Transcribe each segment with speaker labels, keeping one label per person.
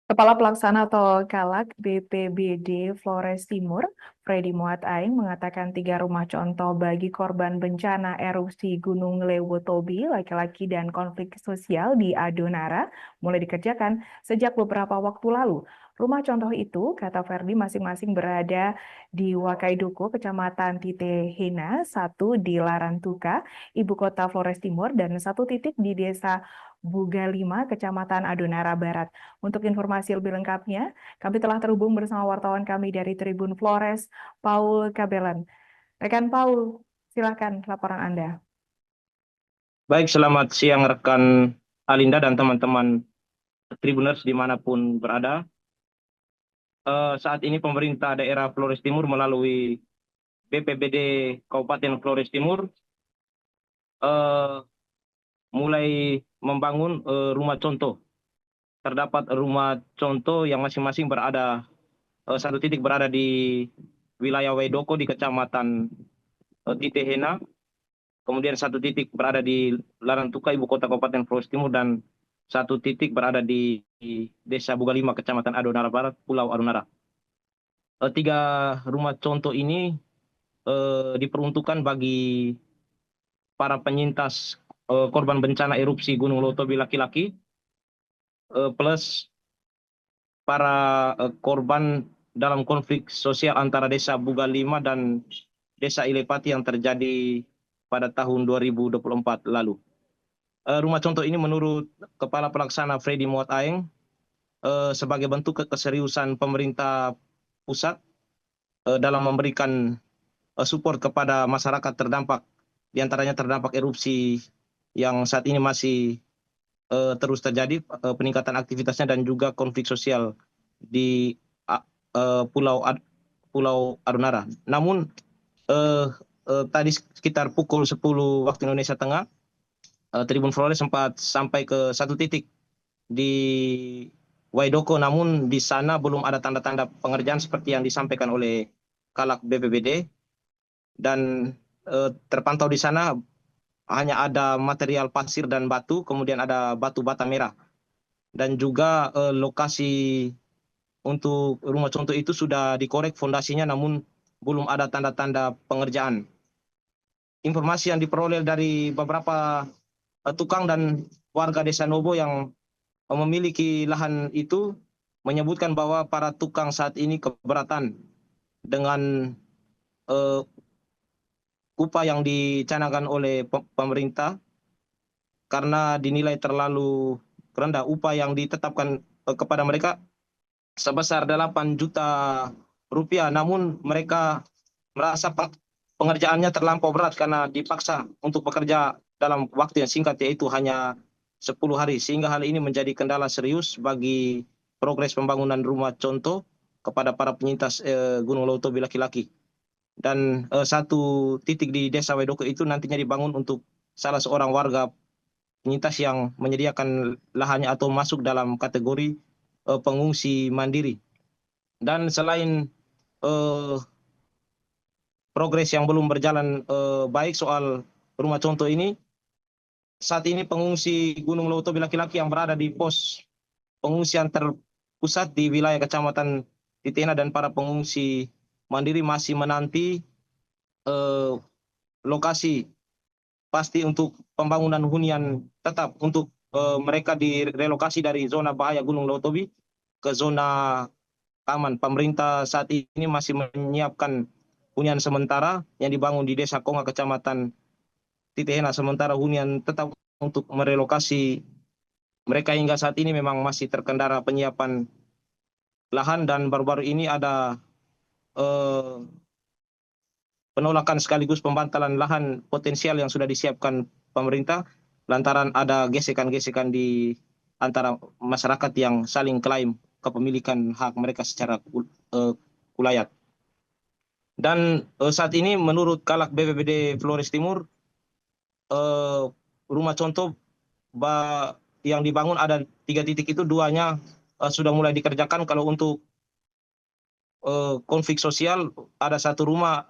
Speaker 1: Kepala Pelaksana atau Kalak BPBD Flores Timur, Freddy Muat Aing, mengatakan 3 rumah contoh bagi korban bencana erupsi Gunung Lewotobi, laki-laki dan konflik sosial di Adonara mulai dikerjakan sejak beberapa waktu lalu. Rumah contoh itu, kata Ferdi, masing-masing berada di Wakaiduku, Kecamatan Titehena, satu di Larantuka, ibu kota Flores Timur, dan satu titik di Desa Bugalima, Kecamatan Adonara Barat. Untuk informasi lebih lengkapnya, kami telah terhubung bersama wartawan kami dari Tribun Flores, Paul Kabelan. Rekan Paul, silakan laporan Anda.
Speaker 2: Baik, selamat siang rekan Alinda dan teman-teman Tribuners dimanapun berada. Saat ini pemerintah daerah Flores Timur melalui BPBD Kabupaten Flores Timur eh, mulai membangun rumah contoh. Terdapat rumah contoh yang masing-masing berada, satu titik berada di wilayah Wedoko di Kecamatan Titehena, kemudian satu titik berada di Larantuka, ibu kota Kabupaten Flores Timur, dan satu titik berada di Desa Bugalima, Kecamatan Adonara Barat, Pulau Adonara. Tiga rumah contoh ini diperuntukkan bagi para penyintas korban bencana erupsi Gunung Lotobi laki-laki, plus para korban dalam konflik sosial antara Desa Bugalima dan Desa Ilepati yang terjadi pada tahun 2024 lalu. Rumah contoh ini menurut Kepala Pelaksana Freddy Muat Aeng sebagai bentuk keseriusan pemerintah pusat dalam memberikan support kepada masyarakat terdampak, diantaranya terdampak erupsi yang saat ini masih terus terjadi, peningkatan aktivitasnya dan juga konflik sosial di Pulau Adonara. Namun tadi sekitar pukul 10 waktu Indonesia Tengah, Tribun Flores sempat sampai ke satu titik di Waidoko, namun di sana belum ada tanda-tanda pengerjaan seperti yang disampaikan oleh Kalak BPBD, dan terpantau di sana hanya ada material pasir dan batu, kemudian ada batu bata merah, dan juga lokasi untuk rumah contoh itu sudah dikorek fondasinya, namun belum ada tanda-tanda pengerjaan. Informasi yang diperoleh dari beberapa tukang dan warga Desa Nobo yang memiliki lahan itu menyebutkan bahwa para tukang saat ini keberatan dengan uh, upah yang dicanangkan oleh pemerintah karena dinilai terlalu rendah. Upah yang ditetapkan kepada mereka sebesar 8 juta rupiah, namun mereka merasa pengerjaannya terlampau berat karena dipaksa untuk bekerja dalam waktu yang singkat, yaitu hanya 10 hari, sehingga hal ini menjadi kendala serius bagi progres pembangunan rumah contoh kepada para penyintas Gunung Lotobi laki-laki. Dan satu titik di Desa Wedoko itu nantinya dibangun untuk salah seorang warga penyintas yang menyediakan lahannya atau masuk dalam kategori pengungsi mandiri. Dan selain eh, progres yang belum berjalan baik soal rumah contoh ini, saat ini pengungsi Gunung Lotobi laki-laki yang berada di pos pengungsian terpusat di wilayah Kecamatan Titena dan para pengungsi mandiri masih menanti eh, lokasi pasti untuk pembangunan hunian tetap untuk mereka direlokasi dari zona bahaya Gunung Lotobi ke zona aman. Pemerintah saat ini masih menyiapkan hunian sementara yang dibangun di Desa Konga, Kecamatan Titehena, sementara hunian tetap untuk merelokasi mereka hingga saat ini memang masih terkendala penyiapan lahan, dan baru-baru ini ada eh, penolakan sekaligus pembantalan lahan potensial yang sudah disiapkan pemerintah lantaran ada gesekan-gesekan di antara masyarakat yang saling klaim kepemilikan hak mereka secara kulayat. Dan saat ini menurut Kalak BPBD Flores Timur, eh, rumah contoh yang dibangun ada 3 titik itu, duanya sudah mulai dikerjakan. Kalau untuk konflik sosial ada satu rumah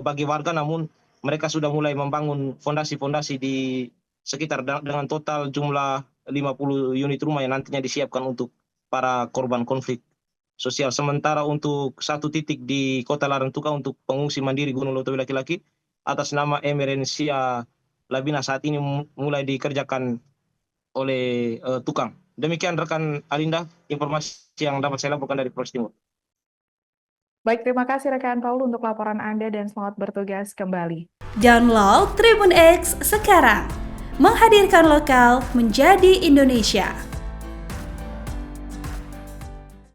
Speaker 2: bagi warga, namun mereka sudah mulai membangun fondasi-fondasi di sekitar dengan total jumlah 50 unit rumah yang nantinya disiapkan untuk para korban konflik sosial. Sementara untuk satu titik di Kota Larantuka untuk pengungsi mandiri Gunung Leutobi laki-laki atas nama Emerensia Labina saat ini mulai dikerjakan oleh tukang. Demikian rekan Alinda, informasi yang dapat saya laporkan dari Flores Timur.
Speaker 1: Baik, terima kasih rekan Paul untuk laporan Anda dan selamat bertugas kembali.
Speaker 3: Download Tribun X sekarang, menghadirkan lokal menjadi Indonesia.